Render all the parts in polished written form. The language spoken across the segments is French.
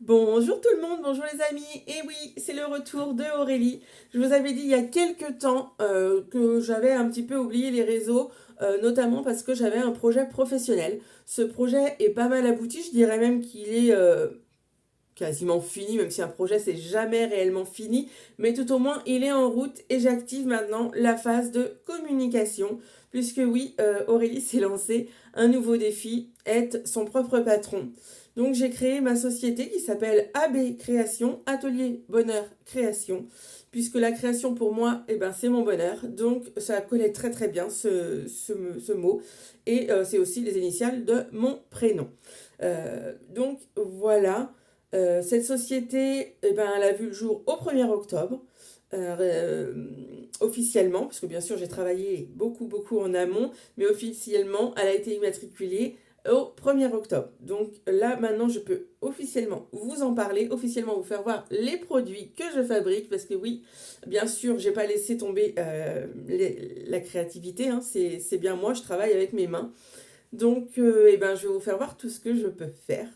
Bonjour tout le monde, bonjour les amis. Et oui, c'est le retour de Aurélie. Je vous avais dit il y a quelques temps que j'avais un petit peu oublié les réseaux, notamment parce que j'avais un projet professionnel. Ce projet est pas mal abouti, je dirais même qu'il est quasiment fini, même si un projet c'est jamais réellement fini, mais tout au moins il est en route et j'active maintenant la phase de communication, puisque oui, Aurélie s'est lancée un nouveau défi, être son propre patron. Donc j'ai créé ma société qui s'appelle AB Création, Atelier Bonheur Création, puisque la création pour moi, eh ben, c'est mon bonheur, donc ça collait très très bien ce mot, et c'est aussi les initiales de mon prénom. Donc voilà. Cette société, eh ben, elle a vu le jour au 1er octobre, officiellement, parce que bien sûr j'ai travaillé beaucoup beaucoup en amont, mais officiellement elle a été immatriculée au 1er octobre. Donc là maintenant je peux officiellement vous en parler, officiellement vous faire voir les produits que je fabrique, parce que oui, bien sûr j'ai pas laissé tomber la créativité, hein, c'est bien moi, je travaille avec mes mains. Donc, eh ben, je vais vous faire voir tout ce que je peux faire,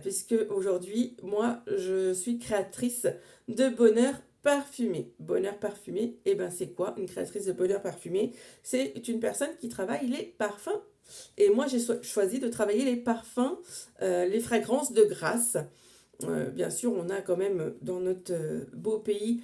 puisque aujourd'hui, moi, je suis créatrice de bonheur parfumé. Bonheur parfumé, eh ben, c'est quoi une créatrice de bonheur parfumé? C'est une personne qui travaille les parfums. Et moi, j'ai choisi de travailler les parfums, les fragrances de grâce. Bien sûr, on a quand même dans notre beau pays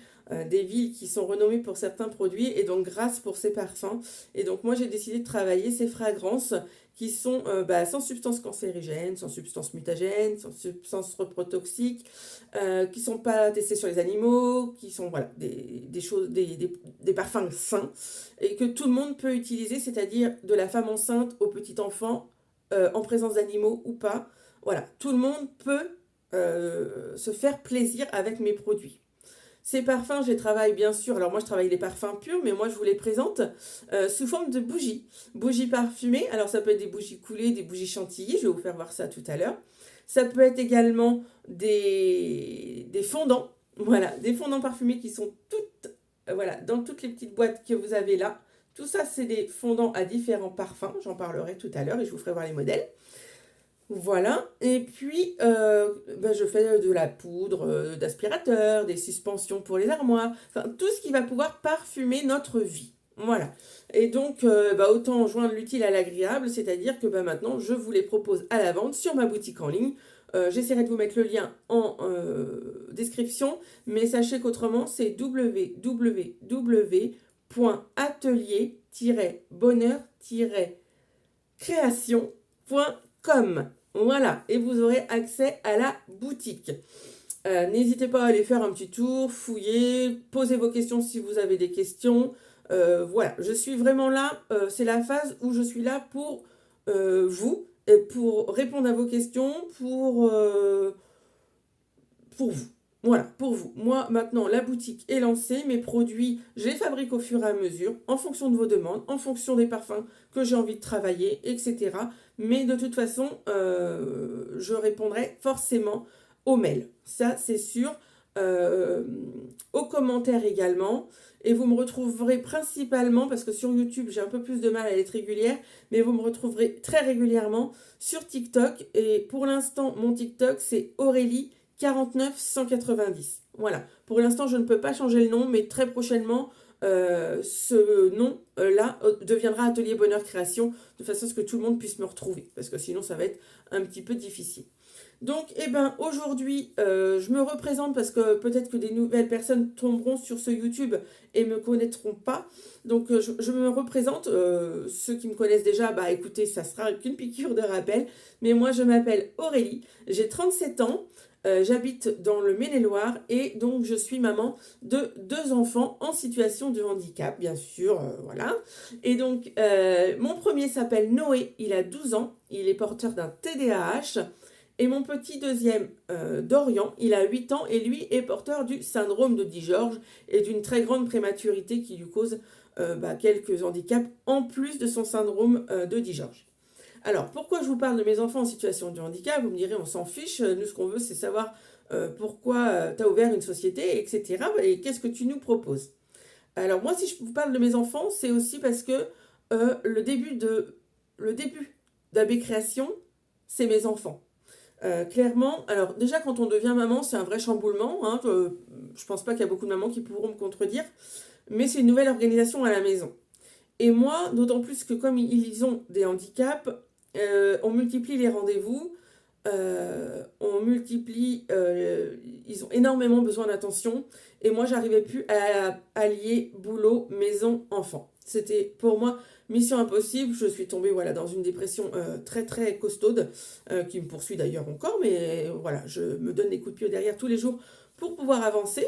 des villes qui sont renommées pour certains produits et donc grâce pour ces parfums. Et donc moi j'ai décidé de travailler ces fragrances qui sont sans substances cancérigènes, sans substances mutagènes, sans substances reprotoxiques, qui sont pas testées sur les animaux, qui sont voilà, des choses, des parfums sains et que tout le monde peut utiliser, c'est-à-dire de la femme enceinte au petit enfant, en présence d'animaux ou pas. Voilà, tout le monde peut se faire plaisir avec mes produits. Ces parfums, je les travaille bien sûr. Alors moi, je travaille les parfums purs, mais moi, je vous les présente sous forme de bougies. Bougies parfumées. Alors ça peut être des bougies coulées, des bougies chantilly. Je vais vous faire voir ça tout à l'heure. Ça peut être également des fondants. Voilà, des fondants parfumés qui sont toutes, voilà, dans toutes les petites boîtes que vous avez là. Tout ça, c'est des fondants à différents parfums. J'en parlerai tout à l'heure et je vous ferai voir les modèles. Voilà, et puis je fais de la poudre, d'aspirateur, des suspensions pour les armoires, enfin tout ce qui va pouvoir parfumer notre vie. Voilà. Et donc, autant joindre l'utile à l'agréable, c'est-à-dire que maintenant, je vous les propose à la vente sur ma boutique en ligne. J'essaierai de vous mettre le lien en description, mais sachez qu'autrement, c'est www.atelier-bonheur-création.com. Voilà, et vous aurez accès à la boutique. N'hésitez pas à aller faire un petit tour, fouiller, poser vos questions si vous avez des questions. Voilà, je suis vraiment là, c'est la phase où je suis là pour vous, et pour répondre à vos questions, pour vous. Voilà, pour vous. Moi, maintenant, la boutique est lancée. Mes produits, je les fabrique au fur et à mesure, en fonction de vos demandes, en fonction des parfums que j'ai envie de travailler, etc. Mais de toute façon, je répondrai forcément aux mails. Ça, c'est sûr. Euh, Aux commentaires également. Et vous me retrouverez principalement, parce que sur YouTube, j'ai un peu plus de mal à être régulière, mais vous me retrouverez très régulièrement sur TikTok. Et pour l'instant, mon TikTok, c'est Aurélie 49 190. Voilà. Pour l'instant, je ne peux pas changer le nom, mais très prochainement, ce nom-là deviendra Atelier Bonheur Création, de façon à ce que tout le monde puisse me retrouver, parce que sinon, ça va être un petit peu difficile. Donc, eh ben, aujourd'hui, je me représente parce que peut-être que des nouvelles personnes tomberont sur ce YouTube et me connaîtront pas. Donc, je me représente. Ceux qui me connaissent déjà, bah écoutez, ça sera qu'une piqûre de rappel. Mais moi, je m'appelle Aurélie, j'ai 37 ans. J'habite dans le Maine-et-Loire et donc je suis maman de deux enfants en situation de handicap, bien sûr, voilà. Et donc, mon premier s'appelle Noé, il a 12 ans, il est porteur d'un TDAH. Et mon petit deuxième, Dorian, il a 8 ans et lui est porteur du syndrome de Dijorge et d'une très grande prématurité qui lui cause quelques handicaps en plus de son syndrome de Dijorge. Alors, pourquoi je vous parle de mes enfants en situation de handicap? Vous me direz, on s'en fiche, nous ce qu'on veut c'est savoir pourquoi tu as ouvert une société, etc. Et qu'est-ce que tu nous proposes? Alors moi, si je vous parle de mes enfants, c'est aussi parce que le début d'AB Création, c'est mes enfants. Clairement, alors déjà quand on devient maman, c'est un vrai chamboulement, hein, je pense pas qu'il y a beaucoup de mamans qui pourront me contredire, mais c'est une nouvelle organisation à la maison. Et moi, d'autant plus que comme ils ont des handicaps, on multiplie les rendez-vous, on multiplie, ils ont énormément besoin d'attention, et moi, j'arrivais plus à allier boulot, maison, enfant. C'était pour moi mission impossible. Je suis tombée voilà, dans une dépression très très costaude, qui me poursuit d'ailleurs encore, mais voilà, je me donne des coups de pied derrière tous les jours pour pouvoir avancer.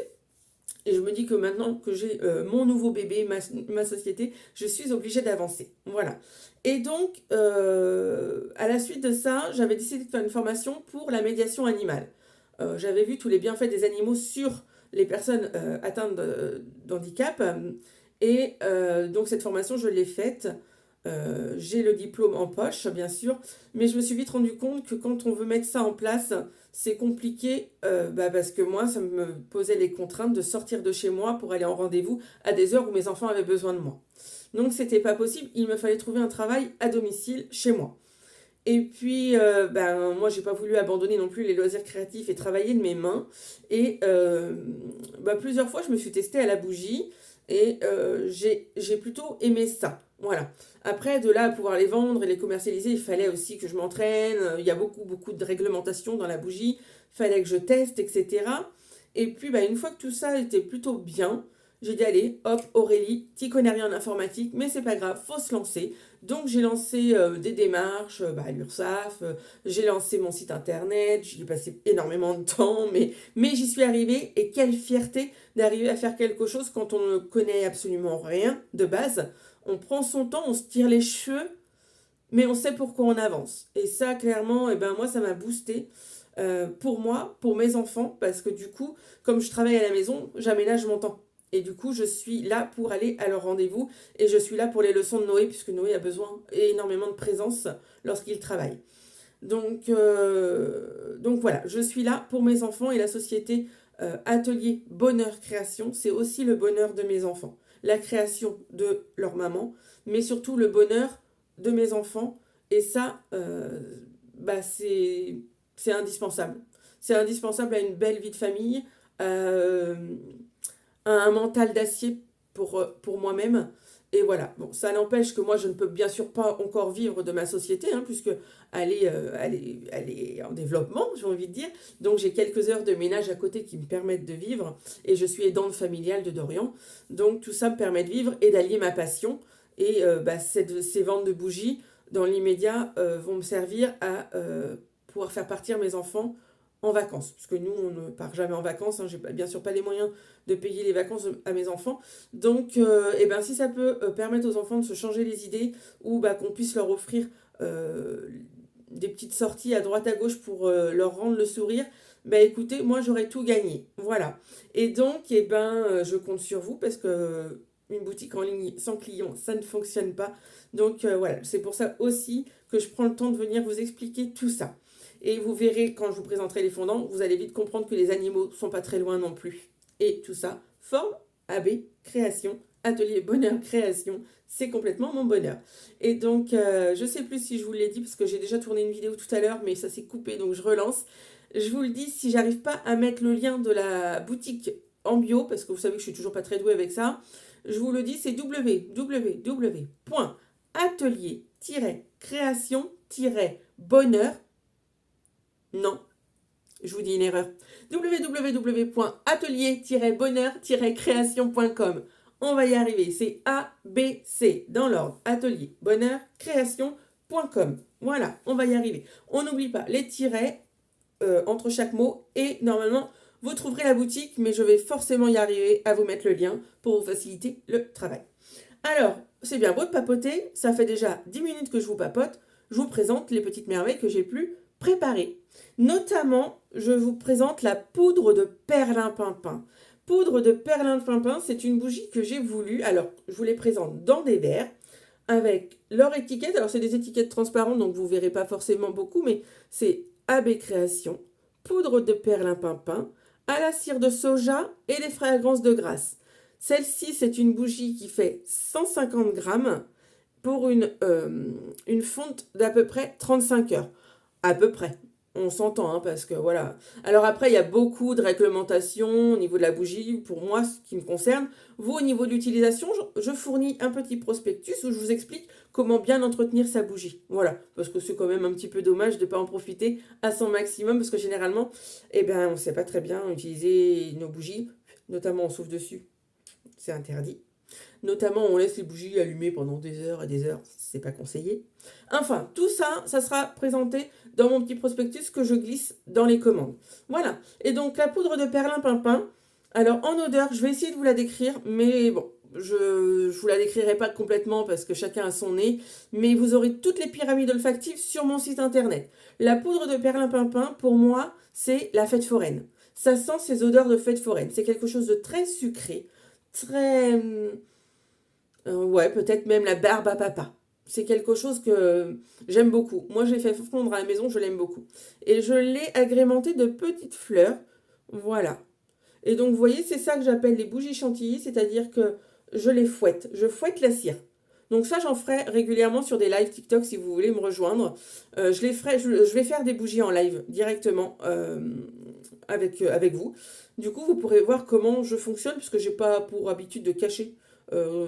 Et je me dis que maintenant que j'ai mon nouveau bébé, ma société, je suis obligée d'avancer. Voilà. Et donc, à la suite de ça, j'avais décidé de faire une formation pour la médiation animale. J'avais vu tous les bienfaits des animaux sur les personnes atteintes d'handicap. Et donc, cette formation, je l'ai faite. J'ai le diplôme en poche, bien sûr, mais je me suis vite rendu compte que quand on veut mettre ça en place, c'est compliqué parce que moi, ça me posait les contraintes de sortir de chez moi pour aller en rendez-vous à des heures où mes enfants avaient besoin de moi. Donc, c'était pas possible. Il me fallait trouver un travail à domicile chez moi. Et puis, moi, j'ai pas voulu abandonner non plus les loisirs créatifs et travailler de mes mains. Et plusieurs fois, je me suis testée à la bougie et j'ai plutôt aimé ça. Voilà. Après, de là à pouvoir les vendre et les commercialiser, il fallait aussi que je m'entraîne. Il y a beaucoup, beaucoup de réglementations dans la bougie. Il fallait que je teste, etc. Et puis, une fois que tout ça était plutôt bien, j'ai dit, allez, hop, Aurélie, t'y connais rien en informatique, mais c'est pas grave, faut se lancer. Donc j'ai lancé des démarches à l'URSSAF, j'ai lancé mon site internet, j'y ai passé énormément de temps, mais j'y suis arrivée et quelle fierté d'arriver à faire quelque chose quand on ne connaît absolument rien de base. On prend son temps, on se tire les cheveux, mais on sait pourquoi on avance. Et ça, clairement, moi, ça m'a boosté pour moi, pour mes enfants, parce que du coup, comme je travaille à la maison, j'aménage mon temps. Et du coup, je suis là pour aller à leur rendez-vous et je suis là pour les leçons de Noé, puisque Noé a besoin énormément de présence lorsqu'il travaille. Donc voilà, je suis là pour mes enfants et la société Atelier Bonheur Création, c'est aussi le bonheur de mes enfants. La création de leur maman, mais surtout le bonheur de mes enfants. Et ça, c'est indispensable. C'est indispensable à une belle vie de famille, euh, à un mental d'acier pour moi-même. Et voilà, bon, ça n'empêche que moi, je ne peux bien sûr pas encore vivre de ma société, hein, puisque elle est en développement, j'ai envie de dire. Donc, j'ai quelques heures de ménage à côté qui me permettent de vivre, et je suis aidante familiale de Dorian. Donc, tout ça me permet de vivre et d'allier ma passion. Et ces ventes de bougies, dans l'immédiat, vont me servir à pouvoir faire partir mes enfants en vacances. Parce que nous, on ne part jamais en vacances, hein, j'ai bien sûr pas les moyens de payer les vacances à mes enfants. Donc, si ça peut permettre aux enfants de se changer les idées ou qu'on puisse leur offrir des petites sorties à droite à gauche pour leur rendre le sourire, écoutez, moi j'aurais tout gagné. Voilà. Et donc, je compte sur vous parce que une boutique en ligne sans clients, ça ne fonctionne pas. Donc voilà, c'est pour ça aussi que je prends le temps de venir vous expliquer tout ça. Et vous verrez, quand je vous présenterai les fondants, vous allez vite comprendre que les animaux sont pas très loin non plus. Et tout ça forme AB Création, Atelier Bonheur Création. C'est complètement mon bonheur. Et donc, je sais plus si je vous l'ai dit, parce que j'ai déjà tourné une vidéo tout à l'heure, mais ça s'est coupé, donc je relance. Je vous le dis, si j'arrive pas à mettre le lien de la boutique en bio, parce que vous savez que je suis toujours pas très douée avec ça, je vous le dis, c'est www.atelier-création-bonheur. Non, je vous dis une erreur. www.atelier-bonheur-création.com. On va y arriver. C'est ABC dans l'ordre. Atelier, bonheur, création.com. Voilà, on va y arriver. On n'oublie pas les tirets entre chaque mot et normalement, vous trouverez la boutique, mais je vais forcément y arriver à vous mettre le lien pour vous faciliter le travail. Alors, c'est bien beau de papoter. Ça fait déjà 10 minutes que je vous papote. Je vous présente les petites merveilles que j'ai pu préparer. Notamment, je vous présente la poudre de perlimpinpin. Poudre de perlimpinpin, c'est une bougie que j'ai voulu. Alors, je vous les présente dans des verres avec leur étiquette. Alors, c'est des étiquettes transparentes, donc vous ne verrez pas forcément beaucoup, mais c'est AB Création, poudre de perlimpinpin, à la cire de soja et les fragrances de grâce. Celle-ci, c'est une bougie qui fait 150 grammes pour une fonte d'à peu près 35 heures. À peu près. On s'entend, hein, parce que voilà. Alors après, il y a beaucoup de réglementations au niveau de la bougie, pour moi, ce qui me concerne. Vous, au niveau de l'utilisation, je fournis un petit prospectus où je vous explique comment bien entretenir sa bougie. Voilà, parce que c'est quand même un petit peu dommage de ne pas en profiter à son maximum, parce que généralement, eh ben, on ne sait pas très bien utiliser nos bougies, notamment on souffle dessus, c'est interdit. Notamment, on laisse les bougies allumées pendant des heures et des heures, c'est pas conseillé. Enfin, tout ça, ça sera présenté dans mon petit prospectus que je glisse dans les commandes. Voilà. Et donc, la poudre de perlimpinpin, alors en odeur, je vais essayer de vous la décrire, mais bon, je vous la décrirai pas complètement parce que chacun a son nez, mais vous aurez toutes les pyramides olfactives sur mon site internet. La poudre de perlimpinpin, pour moi, c'est la fête foraine. Ça sent ces odeurs de fête foraine. C'est quelque chose de très sucré, très ouais, peut-être même la barbe à papa. C'est quelque chose que j'aime beaucoup. Moi, je l'ai fait fondre à la maison, je l'aime beaucoup. Et je l'ai agrémenté de petites fleurs. Voilà. Et donc, vous voyez, c'est ça que j'appelle les bougies chantilly, c'est-à-dire que je les fouette. Je fouette la cire. Donc ça, j'en ferai régulièrement sur des lives TikTok si vous voulez me rejoindre. Je vais faire des bougies en live directement avec vous. Du coup, vous pourrez voir comment je fonctionne, puisque j'ai pas pour habitude de cacher euh,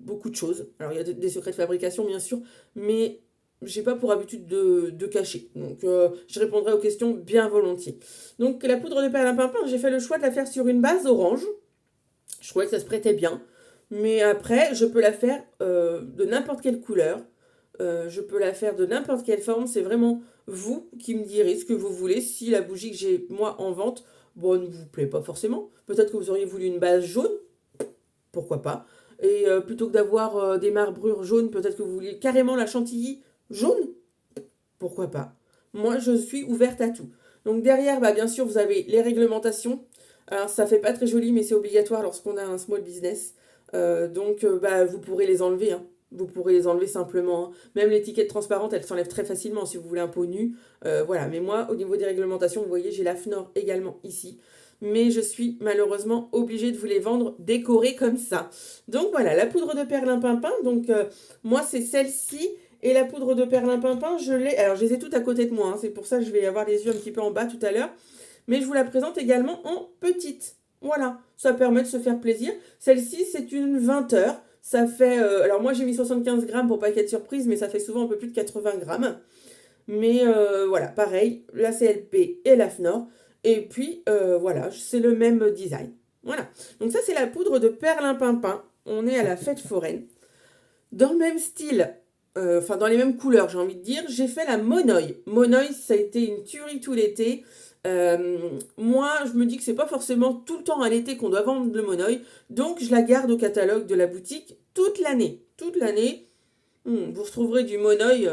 beaucoup de choses. Alors, il y a des secrets de fabrication, bien sûr, mais j'ai pas pour habitude de cacher. Donc, je répondrai aux questions bien volontiers. Donc, la poudre de perlimpinpin, j'ai fait le choix de la faire sur une base orange. Je trouvais que ça se prêtait bien. Mais après, je peux la faire de n'importe quelle couleur. Je peux la faire de n'importe quelle forme. C'est vraiment vous qui me direz ce que vous voulez. Si la bougie que j'ai moi en vente, bon, ne vous plaît pas forcément. Peut-être que vous auriez voulu une base jaune, pourquoi pas. Et plutôt que d'avoir des marbrures jaunes, peut-être que vous vouliez carrément la chantilly jaune, pourquoi pas. Moi, je suis ouverte à tout. Donc derrière, bah, bien sûr, vous avez les réglementations. Alors, ça fait pas très joli, mais c'est obligatoire lorsqu'on a un small business. Bah, vous pourrez les enlever, hein. Vous pourrez les enlever simplement, hein. Même l'étiquette transparente, elle s'enlève très facilement si vous voulez un pot nu. Voilà. Mais moi, au niveau des réglementations, vous voyez, j'ai la FNOR également ici. Mais je suis malheureusement obligée de vous les vendre décorées comme ça. Donc voilà, la poudre de perlimpinpin. Donc moi, c'est celle-ci. Et la poudre de perlimpinpin, je l'ai. Alors, je les ai toutes à côté de moi, hein. C'est pour ça que je vais avoir les yeux un petit peu en bas tout à l'heure. Mais je vous la présente également en petite. Voilà, ça permet de se faire plaisir. Celle-ci, c'est une 20 heures. Ça fait. Alors, moi, j'ai mis 75 grammes pour pas qu'il y ait de surprise, mais ça fait souvent un peu plus de 80 grammes. Mais voilà, pareil, la CLP et la FNOR. Et puis, voilà, c'est le même design. Voilà. Donc, ça, c'est la poudre de perlimpinpin. On est à la fête foraine. Dans le même style, enfin dans les mêmes couleurs, j'ai envie de dire, j'ai fait la Monoï. Monoï, ça a été une tuerie tout l'été. Moi, je me dis que c'est pas forcément tout le temps à l'été qu'on doit vendre le Monoï, donc je la garde au catalogue de la boutique toute l'année. Toute l'année, vous retrouverez du Monoï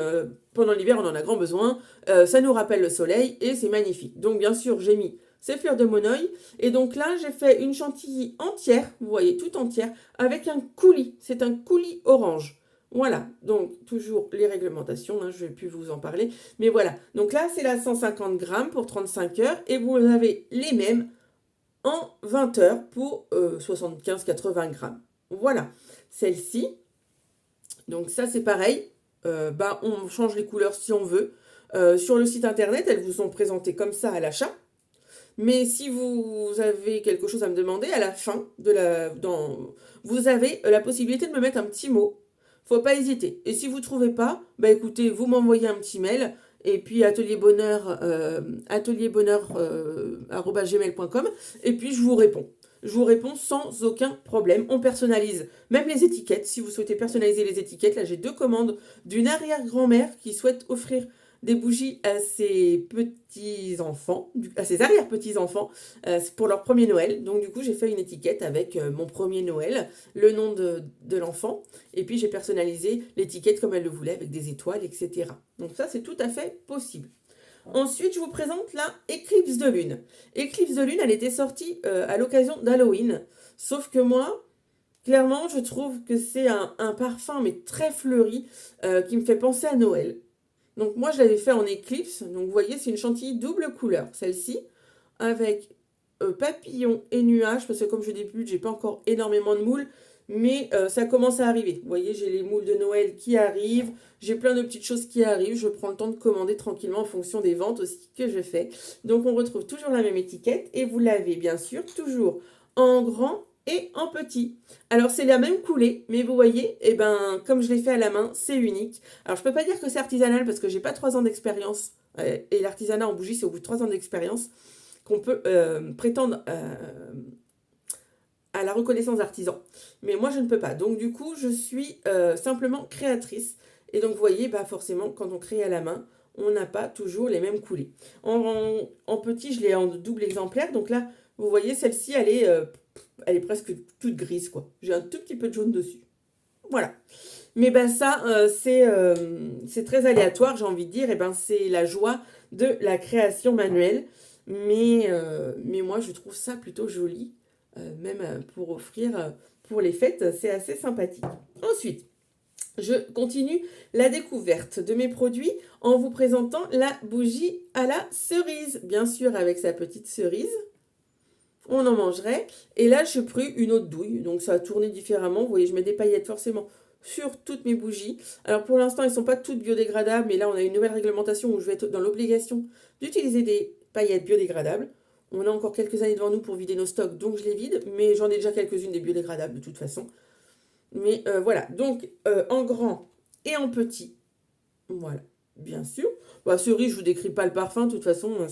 pendant l'hiver, on en a grand besoin. Ça nous rappelle le soleil et c'est magnifique. Donc bien sûr, j'ai mis ces fleurs de Monoï. Et donc là, j'ai fait une chantilly entière, vous voyez, toute entière, avec un coulis. C'est un coulis orange. Voilà, donc toujours les réglementations, hein, je ne vais plus vous en parler. Mais voilà, donc là, c'est la 150 grammes pour 35 heures. Et vous avez les mêmes en 20 heures pour 75-80 grammes. Voilà, celle-ci. Donc ça, c'est pareil. Bah, on change les couleurs si on veut. Sur le site internet, elles vous sont présentées comme ça à l'achat. Mais si vous avez quelque chose à me demander, à la fin vous avez la possibilité de me mettre un petit mot. Faut pas hésiter. Et si vous trouvez pas, bah écoutez, vous m'envoyez un petit mail et puis atelierbonheur@gmail.com et puis je vous réponds. Je vous réponds sans aucun problème. On personnalise même les étiquettes. Si vous souhaitez personnaliser les étiquettes, là j'ai deux commandes d'une arrière-grand-mère qui souhaite offrir des bougies à ses petits-enfants, à ses arrière-petits-enfants, pour leur premier Noël. Donc du coup, j'ai fait une étiquette avec mon premier Noël, le nom de l'enfant, et puis j'ai personnalisé l'étiquette comme elle le voulait, avec des étoiles, etc. Donc ça, c'est tout à fait possible. Ensuite, je vous présente la Éclipse de Lune. Éclipse de Lune, elle était sortie à l'occasion d'Halloween. Sauf que moi, clairement, je trouve que c'est un parfum, mais très fleuri, qui me fait penser à Noël. Donc moi, je l'avais fait en éclipse. Donc vous voyez, c'est une chantilly double couleur, celle-ci, avec papillons et nuages, parce que comme je débute, j'ai pas encore énormément de moules. mais ça commence à arriver. Vous voyez, j'ai les moules de Noël qui arrivent, j'ai plein de petites choses qui arrivent, je prends le temps de commander tranquillement en fonction des ventes aussi que je fais. Donc on retrouve toujours la même étiquette et vous l'avez bien sûr toujours en grand et en petit. Alors c'est la même coulée, mais vous voyez, eh ben, comme je l'ai fait à la main, c'est unique. Alors je peux pas dire que c'est artisanal parce que j'ai pas 3 ans d'expérience, et l'artisanat en bougie c'est au bout de 3 ans d'expérience qu'on peut prétendre à la reconnaissance d'artisan. Mais moi, je ne peux pas. Donc, du coup, je suis simplement créatrice. Et donc, vous voyez, bah, forcément, quand on crée à la main, on n'a pas toujours les mêmes coulées. En petit, je l'ai en double exemplaire. Donc là, vous voyez, celle-ci, elle est presque toute grise, quoi. J'ai un tout petit peu de jaune dessus. Voilà. Mais ben ça, c'est très aléatoire, j'ai envie de dire. Et ben c'est la joie de la création manuelle. Mais moi, je trouve ça plutôt joli, même pour offrir pour les fêtes, c'est assez sympathique. Ensuite, je continue la découverte de mes produits en vous présentant la bougie à la cerise. Bien sûr, avec sa petite cerise, on en mangerait. Et là, j'ai pris une autre douille, donc ça a tourné différemment. Vous voyez, je mets des paillettes forcément sur toutes mes bougies. Alors pour l'instant, elles ne sont pas toutes biodégradables, mais là, on a une nouvelle réglementation où je vais être dans l'obligation d'utiliser des paillettes biodégradables. On a encore quelques années devant nous pour vider nos stocks, donc je les vide, mais j'en ai déjà quelques-unes des biodégradables de toute façon. Mais voilà, donc en grand et en petit, voilà, bien sûr. Bah, cerise, je ne vous décris pas le parfum, de toute façon,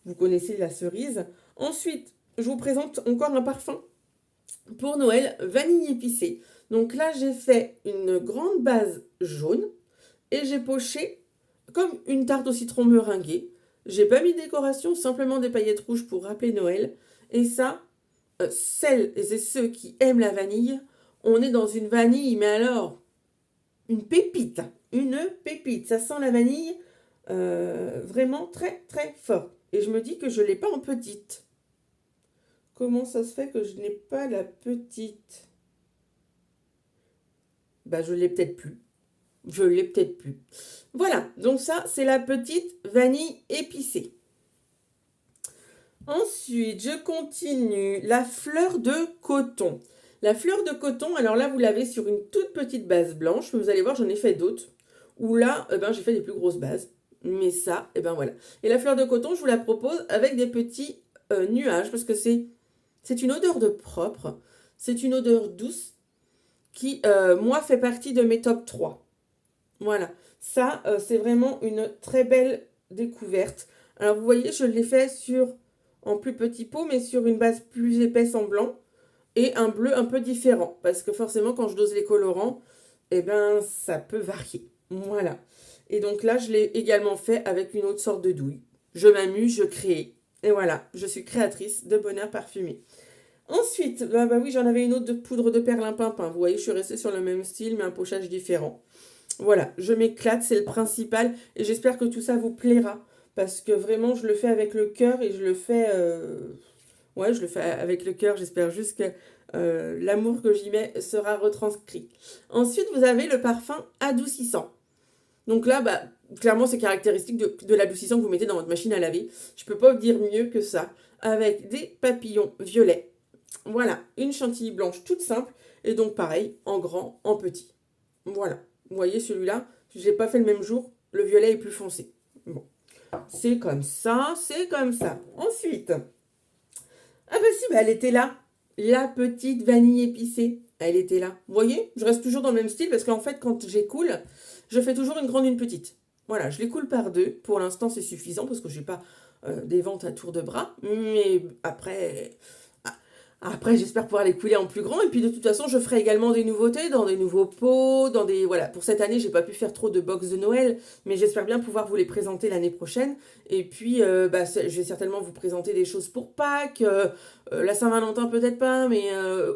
vous connaissez la cerise. Ensuite, je vous présente encore un parfum pour Noël, vanille épicée. Donc là, j'ai fait une grande base jaune et j'ai poché comme une tarte au citron meringuée. J'ai pas mis de décoration, simplement des paillettes rouges pour rappeler Noël. Et ça, celles et ceux qui aiment la vanille, on est dans une vanille, mais alors, une pépite. Une pépite. Ça sent la vanille vraiment très très fort. Et je me dis que je ne l'ai pas en petite. Comment ça se fait que je n'ai pas la petite? Bah, je l'ai peut-être plus. Je l'ai peut-être plus. Voilà, donc ça, c'est la petite vanille épicée. Ensuite, je continue la fleur de coton. La fleur de coton, alors là, vous l'avez sur une toute petite base blanche. Mais vous allez voir, j'en ai fait d'autres. Où là, j'ai fait des plus grosses bases. Mais ça, voilà. Et la fleur de coton, je vous la propose avec des petits nuages. Parce que c'est une odeur de propre. C'est une odeur douce qui, moi, fait partie de mes top 3. Voilà. Ça, c'est vraiment une très belle découverte. Alors, vous voyez, je l'ai fait en plus petit pot, mais sur une base plus épaisse en blanc et un bleu un peu différent. Parce que forcément, quand je dose les colorants, ça peut varier. Voilà. Et donc là, je l'ai également fait avec une autre sorte de douille. Je m'amuse, je crée. Et voilà, je suis créatrice de bonheur parfumé. Ensuite, oui, j'en avais une autre de poudre de perlimpinpin. Vous voyez, je suis restée sur le même style, mais un pochage différent. Voilà, je m'éclate, c'est le principal. Et j'espère que tout ça vous plaira. Parce que vraiment, je le fais avec le cœur et je le fais... je le fais avec le cœur. J'espère juste que l'amour que j'y mets sera retranscrit. Ensuite, vous avez le parfum adoucissant. Donc là, clairement, c'est caractéristique de l'adoucissant que vous mettez dans votre machine à laver. Je ne peux pas vous dire mieux que ça. Avec des papillons violets. Voilà, une chantilly blanche toute simple. Et donc pareil, en grand, en petit. Voilà. Vous voyez, celui-là, je n'ai pas fait le même jour. Le violet est plus foncé. Bon. C'est comme ça, c'est comme ça. Ensuite, elle était là. La petite vanille épicée, elle était là. Vous voyez, je reste toujours dans le même style parce qu'en fait, quand j'écoule, je fais toujours une grande, une petite. Voilà, je l'écoule par deux. Pour l'instant, c'est suffisant parce que je n'ai pas des ventes à tour de bras. Mais après, j'espère pouvoir les couler en plus grand. Et puis, de toute façon, je ferai également des nouveautés dans des nouveaux pots, Voilà, pour cette année, j'ai pas pu faire trop de box de Noël, mais j'espère bien pouvoir vous les présenter l'année prochaine. Et puis, je vais certainement vous présenter des choses pour Pâques. La Saint-Valentin, peut-être pas, mais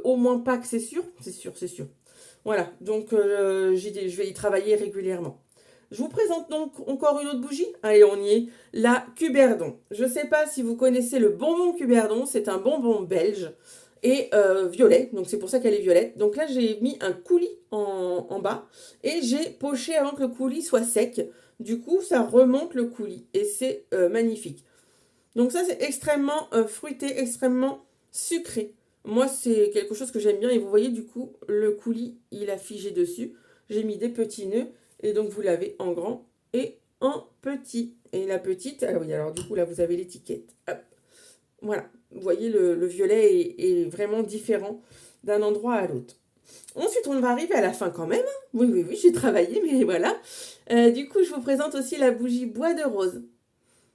au moins Pâques, c'est sûr. C'est sûr, c'est sûr. Voilà, donc je vais y travailler régulièrement. Je vous présente donc encore une autre bougie. Allez, on y est. La Cuberdon. Je ne sais pas si vous connaissez le bonbon Cuberdon. C'est un bonbon belge et violet. Donc c'est pour ça qu'elle est violette. Donc là, j'ai mis un coulis en bas et j'ai poché avant que le coulis soit sec. Du coup, ça remonte le coulis et c'est magnifique. Donc ça, c'est extrêmement fruité, extrêmement sucré. Moi, c'est quelque chose que j'aime bien. Et vous voyez, du coup, le coulis, il a figé dessus. J'ai mis des petits nœuds. Et donc, vous l'avez en grand et en petit. Et la petite, ah oui, alors du coup, là, vous avez l'étiquette. Hop. Voilà. Vous voyez, le violet est vraiment différent d'un endroit à l'autre. Ensuite, on va arriver à la fin quand même. Oui, oui, oui, j'ai travaillé, mais voilà. Du coup, je vous présente aussi la bougie bois de rose.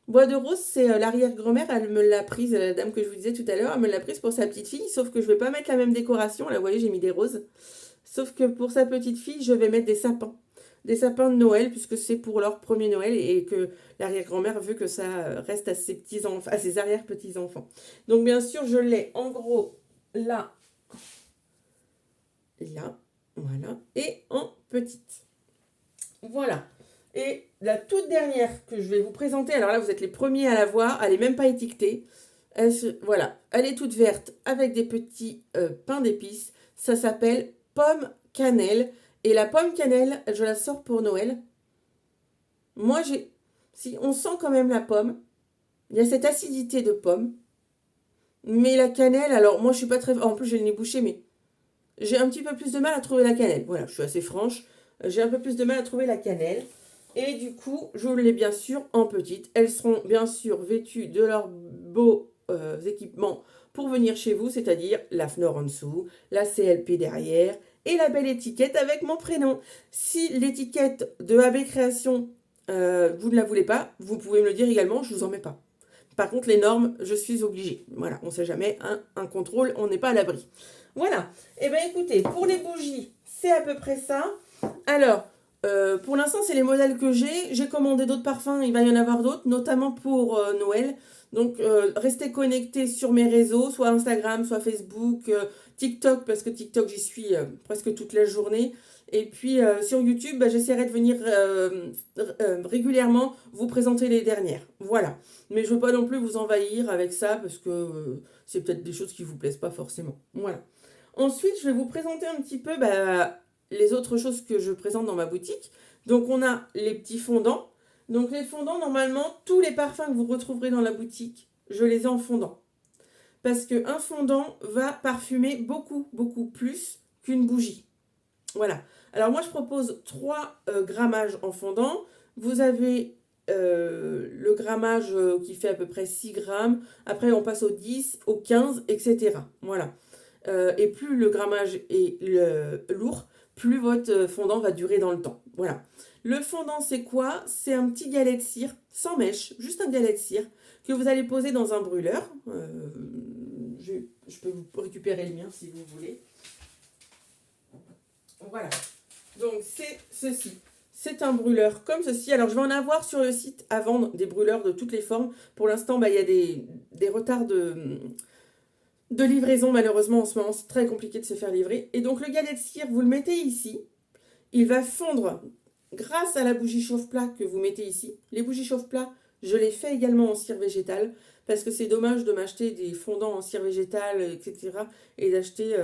Bois de rose, c'est l'arrière-grand-mère, elle me l'a prise, la dame que je vous disais tout à l'heure, elle me l'a prise pour sa petite fille, sauf que je vais pas mettre la même décoration. Là, vous voyez, j'ai mis des roses. Sauf que pour sa petite fille, je vais mettre des sapins. Des sapins de Noël, puisque c'est pour leur premier Noël et que l'arrière-grand-mère veut que ça reste à ses petits-enfants, à ses arrière-petits-enfants. Donc, bien sûr, je l'ai en gros là, là, voilà, et en petite. Voilà. Et la toute dernière que je vais vous présenter, alors là, vous êtes les premiers à la voir, elle n'est même pas étiquetée. Voilà, elle est toute verte avec des petits pains d'épices. Ça s'appelle pomme cannelle. Et la pomme cannelle, je la sors pour Noël. Moi, si on sent quand même la pomme, il y a cette acidité de pomme. Mais la cannelle, alors moi, je suis pas très. En plus, j'ai le nez bouché, mais j'ai un petit peu plus de mal à trouver la cannelle. Voilà, je suis assez franche. J'ai un peu plus de mal à trouver la cannelle. Et du coup, je l'ai bien sûr en petite. Elles seront bien sûr vêtues de leurs beaux équipements pour venir chez vous, c'est-à-dire la FNOR en dessous, la CLP derrière et la belle étiquette avec mon prénom. Si l'étiquette de AB Création, vous ne la voulez pas, vous pouvez me le dire également, je ne vous en mets pas. Par contre, les normes, je suis obligée. Voilà, on ne sait jamais, un contrôle, on n'est pas à l'abri. Voilà. Eh bien, écoutez, pour les bougies, c'est à peu près ça. Alors, pour l'instant, c'est les modèles que j'ai. J'ai commandé d'autres parfums, il va y en avoir d'autres, notamment pour Noël. Donc, restez connectés sur mes réseaux, soit Instagram, soit Facebook, TikTok, parce que TikTok, j'y suis presque toute la journée. Et puis, sur YouTube, bah, j'essaierai de venir régulièrement vous présenter les dernières. Voilà. Mais je ne veux pas non plus vous envahir avec ça, parce que c'est peut-être des choses qui ne vous plaisent pas forcément. Voilà. Ensuite, je vais vous présenter un petit peu les autres choses que je présente dans ma boutique. Donc, on a les petits fondants. Donc, les fondants, normalement, tous les parfums que vous retrouverez dans la boutique, je les ai en fondant. Parce qu'un fondant va parfumer beaucoup, beaucoup plus qu'une bougie. Voilà. Alors, moi, je propose 3 grammages en fondant. Vous avez le grammage qui fait à peu près 6 grammes. Après, on passe au 10, au 15, etc. Voilà. Et plus le grammage est lourd, plus votre fondant va durer dans le temps. Voilà. Le fondant, c'est quoi? C'est un petit galet de cire, sans mèche, juste un galet de cire, que vous allez poser dans un brûleur. Je peux vous récupérer le mien si vous voulez. Voilà. Donc, c'est ceci. C'est un brûleur comme ceci. Alors, je vais en avoir sur le site à vendre des brûleurs de toutes les formes. Pour l'instant, il y a des retards de livraison, malheureusement, en ce moment. C'est très compliqué de se faire livrer. Et donc, le galet de cire, vous le mettez ici. Il va fondre grâce à la bougie chauffe-plat que vous mettez ici. Les bougies chauffe-plat, je les fais également en cire végétale parce que c'est dommage de m'acheter des fondants en cire végétale, etc. et d'acheter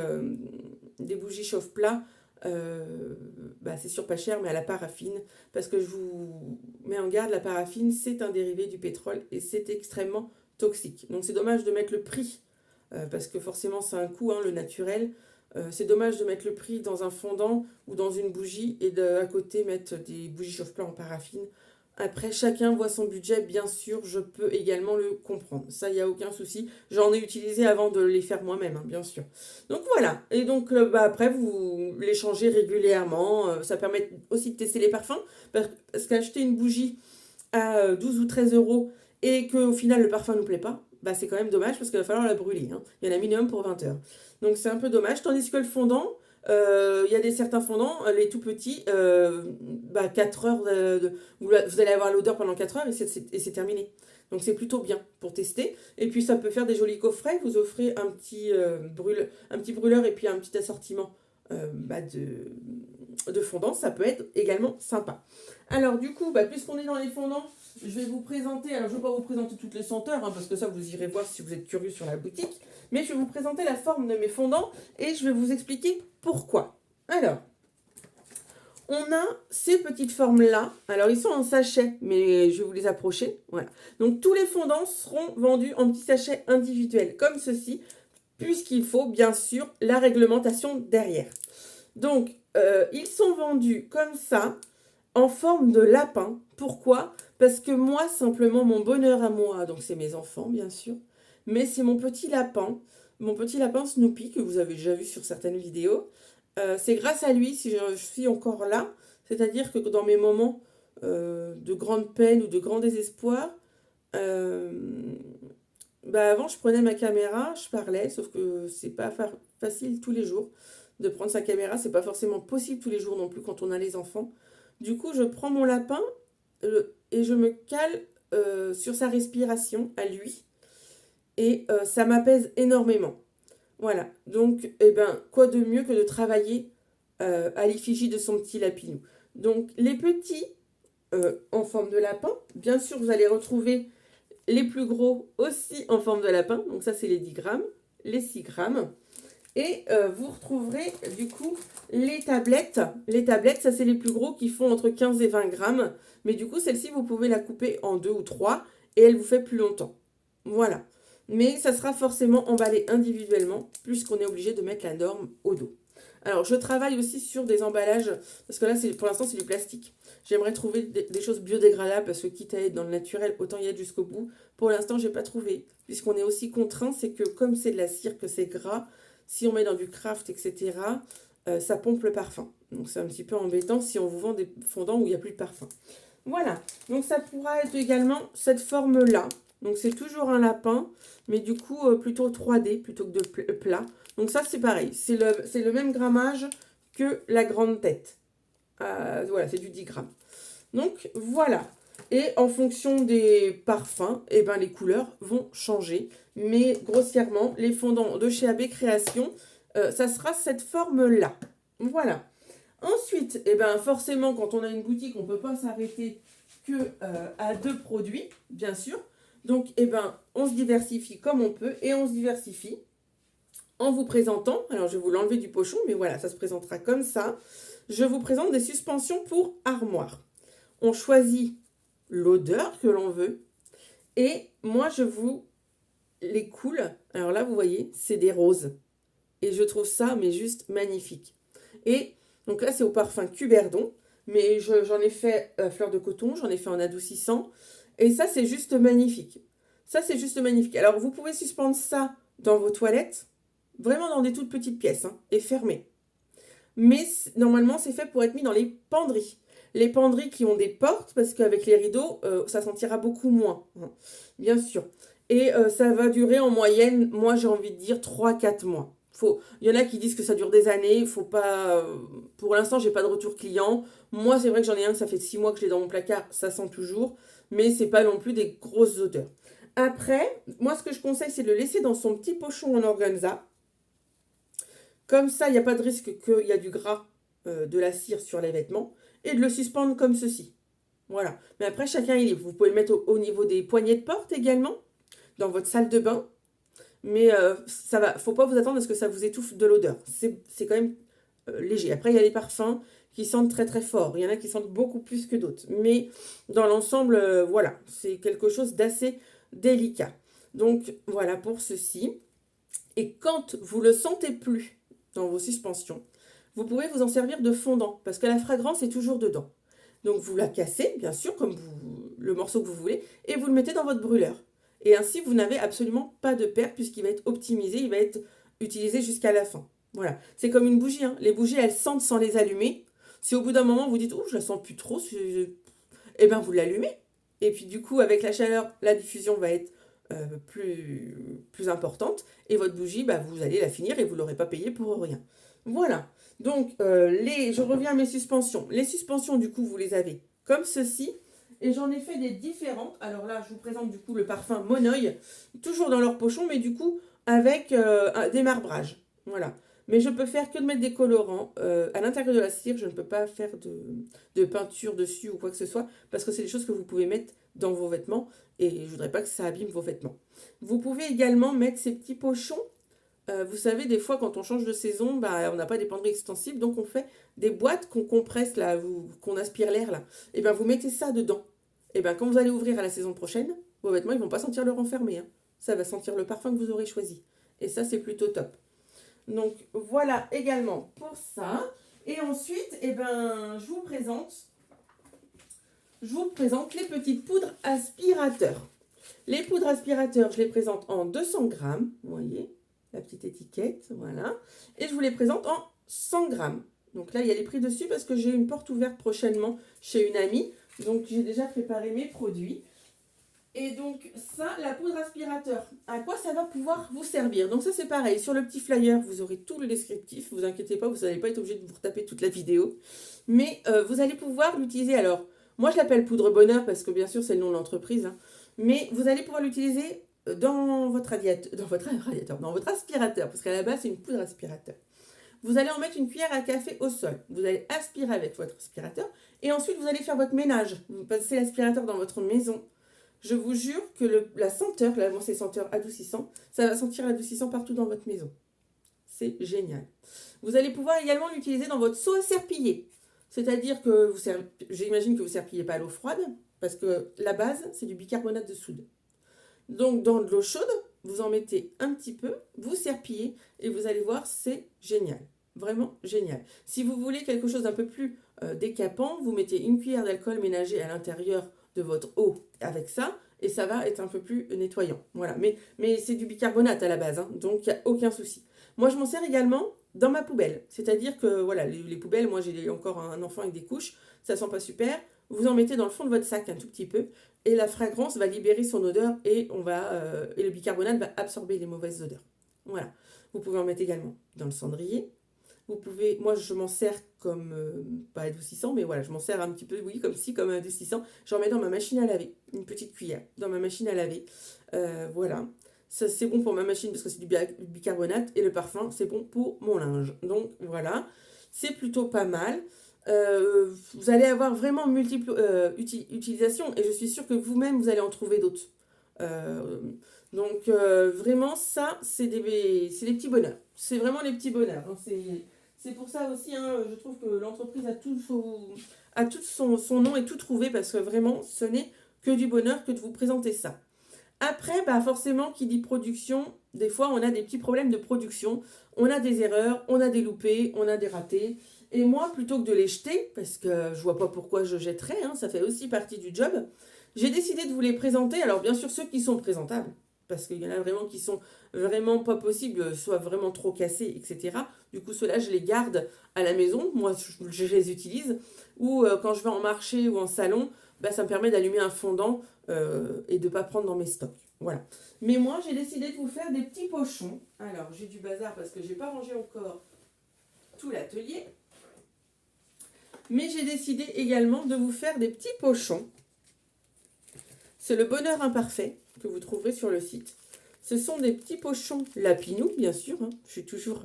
des bougies chauffe-plat. C'est sûr pas cher, mais à la paraffine. Parce que je vous mets en garde, la paraffine, c'est un dérivé du pétrole et c'est extrêmement toxique. Donc c'est dommage de mettre le prix, parce que forcément c'est un coût, le naturel. C'est dommage de mettre le prix dans un fondant ou dans une bougie et à côté mettre des bougies chauffe-plat en paraffine. Après, chacun voit son budget, bien sûr, je peux également le comprendre. Ça, il n'y a aucun souci. J'en ai utilisé avant de les faire moi-même, bien sûr. Donc voilà. Et donc, après, vous les changez régulièrement. Ça permet aussi de tester les parfums. Parce qu'acheter une bougie à 12 ou 13 euros et qu'au final, le parfum ne nous plaît pas, c'est quand même dommage parce qu'il va falloir la brûler. Il y en a minimum pour 20 heures. Donc c'est un peu dommage. Tandis que le fondant, il y a certains fondants, les tout petits, 4 heures, vous allez avoir l'odeur pendant 4 heures et c'est terminé. Donc c'est plutôt bien pour tester. Et puis ça peut faire des jolis coffrets. Vous offrez un petit brûleur et puis un petit assortiment de fondants. Ça peut être également sympa. Alors du coup, puisqu'on est dans les fondants, je vais vous présenter, alors je ne vais pas vous présenter toutes les senteurs, parce que ça vous irez voir si vous êtes curieux sur la boutique, mais je vais vous présenter la forme de mes fondants et je vais vous expliquer pourquoi. Alors, on a ces petites formes-là, alors ils sont en sachet, mais je vais vous les approcher, voilà. Donc tous les fondants seront vendus en petits sachets individuels, comme ceci. puisqu'il faut bien sûr la réglementation derrière. Donc, ils sont vendus comme ça, en forme de lapin. Pourquoi? Parce que moi, simplement, mon bonheur à moi, donc c'est mes enfants, bien sûr, mais c'est mon petit lapin Snoopy, que vous avez déjà vu sur certaines vidéos. C'est grâce à lui si je suis encore là, c'est-à-dire que dans mes moments de grande peine ou de grand désespoir, euh, bah avant, je prenais ma caméra, je parlais, sauf que c'est pas facile tous les jours de prendre sa caméra. C'est pas forcément possible tous les jours non plus quand on a les enfants. Du coup, je prends mon lapin et je me cale sur sa respiration à lui. Et ça m'apaise énormément. Voilà. Donc, eh ben, quoi de mieux que de travailler à l'effigie de son petit lapinou. Donc, les petits en forme de lapin, bien sûr, vous allez retrouver les plus gros aussi en forme de lapin. Donc ça, c'est les 10 grammes, les 6 grammes. Et vous retrouverez du coup les tablettes. Les tablettes, ça c'est les plus gros qui font entre 15 et 20 grammes. Mais du coup, celle-ci, vous pouvez la couper en 2 ou 3 et elle vous fait plus longtemps. Voilà. Mais ça sera forcément emballé individuellement puisqu'on est obligé de mettre la norme au dos. Alors, je travaille aussi sur des emballages, parce que là, pour l'instant, c'est du plastique. J'aimerais trouver des choses biodégradables, parce que quitte à être dans le naturel, autant y être jusqu'au bout. Pour l'instant, je n'ai pas trouvé, puisqu'on est aussi contraint, c'est que comme c'est de la cire, que c'est gras, si on met dans du craft, etc., ça pompe le parfum. Donc, c'est un petit peu embêtant si on vous vend des fondants où il n'y a plus de parfum. Voilà, donc ça pourra être également cette forme-là. Donc, c'est toujours un lapin, mais du coup, plutôt 3D plutôt que de plat. Donc ça, c'est pareil. C'est le même grammage que la grande tête. Voilà, c'est du 10 grammes. Donc, voilà. Et en fonction des parfums, eh ben, les couleurs vont changer. Mais grossièrement, les fondants de chez AB Création, ça sera cette forme-là. Voilà. Ensuite, eh ben, forcément, quand on a une boutique, on ne peut pas s'arrêter que à 2 produits, bien sûr. Donc, eh ben, on se diversifie comme on peut et on se diversifie en vous présentant, alors je vais vous l'enlever du pochon, mais voilà, ça se présentera comme ça. Je vous présente des suspensions pour armoire. On choisit l'odeur que l'on veut et moi je vous les coule. Alors là, vous voyez, c'est des roses. Et je trouve ça, mais juste magnifique. Et donc là, c'est au parfum Cuberdon, mais j'en ai fait fleur de coton, j'en ai fait en adoucissant. Et ça, c'est juste magnifique. Ça, c'est juste magnifique. Alors, vous pouvez suspendre ça dans vos toilettes. Vraiment dans des toutes petites pièces, hein, et fermées. Mais normalement, c'est fait pour être mis dans les penderies. Les penderies qui ont des portes, parce qu'avec les rideaux, ça sentira beaucoup moins, hein, bien sûr. Et ça va durer en moyenne, moi j'ai envie de dire 3 4 mois. Il y en a qui disent que ça dure des années, faut pas... pour l'instant, j'ai pas de retour client. Moi, c'est vrai que j'en ai un, ça fait 6 mois que je l'ai dans mon placard, ça sent toujours, mais c'est pas non plus des grosses odeurs. Après, moi ce que je conseille, c'est de le laisser dans son petit pochon en organza. Comme ça, il n'y a pas de risque qu'il y a du gras, de la cire sur les vêtements. Et de le suspendre comme ceci. Voilà. Mais après, chacun est libre. Vous pouvez le mettre au niveau des poignées de porte également, dans votre salle de bain. Mais ça va, faut pas vous attendre à ce que ça vous étouffe de l'odeur. C'est quand même léger. Après, il y a les parfums qui sentent très très fort. Il y en a qui sentent beaucoup plus que d'autres. Mais dans l'ensemble, voilà, c'est quelque chose d'assez délicat. Donc voilà pour ceci. Et quand vous le sentez plus dans vos suspensions, vous pouvez vous en servir de fondant parce que la fragrance est toujours dedans. Donc vous la cassez, bien sûr, comme le morceau que vous voulez, et vous le mettez dans votre brûleur. Et ainsi, vous n'avez absolument pas de perte puisqu'il va être optimisé, il va être utilisé jusqu'à la fin. Voilà, c'est comme une bougie, hein. Les bougies, elles sentent sans les allumer. Si au bout d'un moment, vous dites, oh, je la sens plus trop, eh bien, vous l'allumez. Et puis du coup, avec la chaleur, la diffusion va être plus importante. Et votre bougie, bah, vous allez la finir et vous ne l'aurez pas payée pour rien. Voilà. Donc, je reviens à mes suspensions. Les suspensions, du coup, vous les avez comme ceci. Et j'en ai fait des différentes. Alors là, je vous présente du coup le parfum Monoï, toujours dans leur pochon, mais du coup avec des marbrages. Voilà. Mais je peux faire que de mettre des colorants. À l'intérieur de la cire, je ne peux pas faire de peinture dessus ou quoi que ce soit, parce que c'est des choses que vous pouvez mettre dans vos vêtements, et je ne voudrais pas que ça abîme vos vêtements. Vous pouvez également mettre ces petits pochons. Vous savez, des fois, quand on change de saison, bah, on n'a pas des penderies extensibles, donc on fait des boîtes qu'on compresse, là, qu'on aspire l'air, là. Et bien, vous mettez ça dedans. Et bien, quand vous allez ouvrir à la saison prochaine, vos vêtements, ils ne vont pas sentir le renfermé, hein. Ça va sentir le parfum que vous aurez choisi. Et ça, c'est plutôt top. Donc, voilà également pour ça. Et ensuite, eh ben, je vous présente les petites poudres aspirateurs. Les poudres aspirateurs, je les présente en 200 grammes. Vous voyez, la petite étiquette, voilà. Et je vous les présente en 100 grammes. Donc là, il y a les prix dessus parce que j'ai une porte ouverte prochainement chez une amie. Donc, j'ai déjà préparé mes produits. Et donc, ça, la poudre aspirateur, à quoi ça va pouvoir vous servir? Donc ça, c'est pareil. Sur le petit flyer, vous aurez tout le descriptif. Ne vous inquiétez pas, vous n'allez pas être obligé de vous retaper toute la vidéo. Mais vous allez pouvoir l'utiliser. Alors, moi, je l'appelle poudre bonheur parce que, bien sûr, c'est le nom de l'entreprise. Hein. Mais vous allez pouvoir l'utiliser dans votre dans votre aspirateur. Parce qu'à la base, c'est une poudre aspirateur. Vous allez en mettre une cuillère à café au sol. Vous allez aspirer avec votre aspirateur. Et ensuite, vous allez faire votre ménage. Vous passez l'aspirateur dans votre maison. Je vous jure que la senteur, là, moi c'est senteur adoucissant, ça va sentir l'adoucissant partout dans votre maison. C'est génial. Vous allez pouvoir également l'utiliser dans votre seau à serpiller. C'est-à-dire que j'imagine que vous ne serpillez pas à l'eau froide, parce que la base, c'est du bicarbonate de soude. Donc dans de l'eau chaude, vous en mettez un petit peu, vous serpillez, et vous allez voir, c'est génial. Vraiment génial. Si vous voulez quelque chose d'un peu plus décapant, vous mettez une cuillère d'alcool ménager à l'intérieur de votre eau avec ça, et ça va être un peu plus nettoyant. Voilà, mais c'est du bicarbonate à la base, hein, donc il n'y a aucun souci. Moi, je m'en sers également dans ma poubelle. C'est-à-dire que, voilà, les poubelles, moi j'ai encore un enfant avec des couches, ça sent pas super. Vous en mettez dans le fond de votre sac un tout petit peu, et la fragrance va libérer son odeur, et le bicarbonate va absorber les mauvaises odeurs. Voilà. Vous pouvez en mettre également dans le cendrier. Vous pouvez, moi je m'en sers comme, pas adoucissant, mais voilà, je m'en sers un petit peu, oui, comme adoucissant. J'en mets dans ma machine à laver, une petite cuillère dans ma machine à laver. Voilà, ça c'est bon pour ma machine parce que c'est du bicarbonate, et le parfum c'est bon pour mon linge. Donc voilà, c'est plutôt pas mal. Vous allez avoir vraiment multiples utilisations, et je suis sûre que vous-même vous allez en trouver d'autres. Vraiment ça c'est des petits bonheurs. C'est vraiment les petits bonheurs. Hein. C'est pour ça aussi, hein, je trouve que l'entreprise a tout son nom et tout trouvé, parce que vraiment, ce n'est que du bonheur que de vous présenter ça. Après, bah forcément, qui dit production, des fois, on a des petits problèmes de production. On a des erreurs, on a des loupés, on a des ratés. Et moi, plutôt que de les jeter, parce que je vois pas pourquoi je jetterais, hein, ça fait aussi partie du job, j'ai décidé de vous les présenter. Alors, bien sûr, ceux qui sont présentables, parce qu'il y en a vraiment qui sont vraiment pas possibles, soit vraiment trop cassés, etc. Du coup, ceux-là, je les garde à la maison. Moi, je les utilise. Ou quand je vais en marché ou en salon, bah, ça me permet d'allumer un fondant et de ne pas prendre dans mes stocks. Voilà. Mais moi, j'ai décidé de vous faire des petits pochons. Alors, j'ai du bazar parce que je n'ai pas rangé encore tout l'atelier. Mais j'ai décidé également de vous faire des petits pochons. C'est le bonheur imparfait que vous trouverez sur le site. Ce sont des petits pochons Lapinou, bien sûr. Hein. Je suis toujours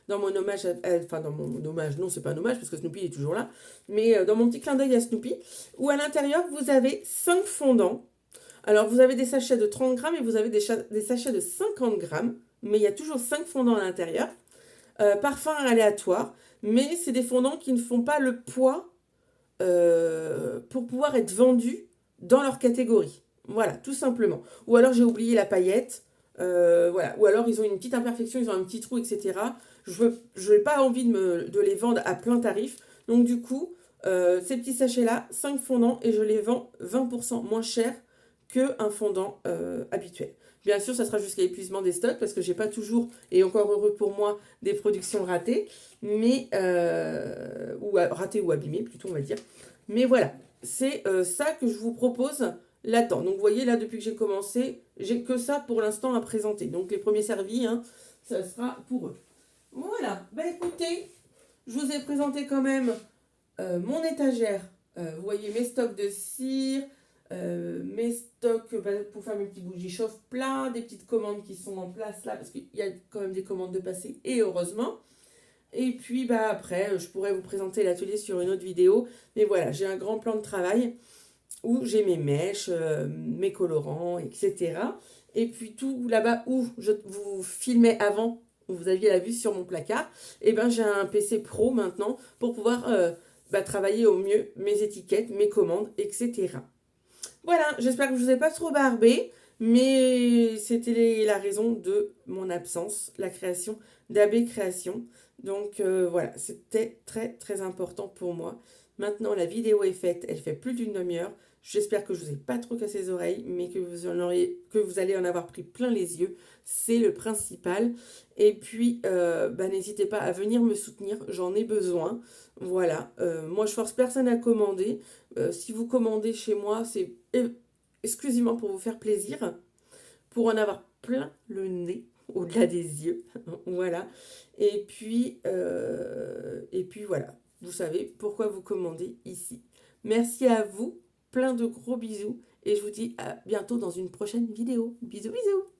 dans mon hommage, dans mon hommage, non, c'est pas un hommage parce que Snoopy est toujours là, mais dans mon petit clin d'œil à Snoopy, où à l'intérieur, vous avez 5 fondants. Alors, vous avez des sachets de 30 grammes et vous avez des sachets de 50 grammes, mais il y a toujours 5 fondants à l'intérieur. Parfum aléatoire, mais c'est des fondants qui ne font pas le poids pour pouvoir être vendus dans leur catégorie. Voilà, tout simplement. Ou alors j'ai oublié la paillette. Voilà. Ou alors ils ont une petite imperfection, ils ont un petit trou, etc. Je n'ai pas envie de les vendre à plein tarif. Donc du coup, ces petits sachets-là, 5 fondants, et je les vends 20% moins cher qu'un fondant habituel. Bien sûr, ça sera jusqu'à épuisement des stocks, parce que j'ai pas toujours, et encore heureux pour moi, des productions ratées, mais ratées ou abîmées, plutôt on va dire. Mais voilà, c'est ça que je vous propose là-dedans. Donc vous voyez, là, depuis que j'ai commencé, j'ai que ça pour l'instant à présenter. Donc les premiers servis, hein, ça sera pour eux. Voilà, bah écoutez, je vous ai présenté quand même mon étagère. Vous voyez mes stocks de cire, mes stocks pour faire mes petits bougies chauffe-plat, des petites commandes qui sont en place là, parce qu'il y a quand même des commandes de passer, et heureusement. Et puis bah après, je pourrais vous présenter l'atelier sur une autre vidéo. Mais voilà, j'ai un grand plan de travail où j'ai mes mèches, mes colorants, etc. Et puis tout là-bas où je vous filmais avant, où vous aviez la vue sur mon placard, et ben j'ai un PC pro maintenant pour pouvoir travailler au mieux mes étiquettes, mes commandes, etc. Voilà, j'espère que je ne vous ai pas trop barbé, Mais c'était la raison de mon absence, la création d'AB Création. Donc voilà, c'était très très important pour moi. Maintenant, la vidéo est faite, elle fait plus d'une demi-heure. J'espère que je vous ai pas trop cassé les oreilles, mais que vous allez en avoir pris plein les yeux. C'est le principal. Et puis, bah, n'hésitez pas à venir me soutenir, j'en ai besoin. Voilà, moi je force personne à commander. Si vous commandez chez moi, c'est exclusivement pour vous faire plaisir, pour en avoir plein le nez, au-delà des yeux. Voilà. Et puis voilà, vous savez pourquoi vous commandez ici. Merci à vous, plein de gros bisous, et je vous dis à bientôt dans une prochaine vidéo. Bisous, bisous!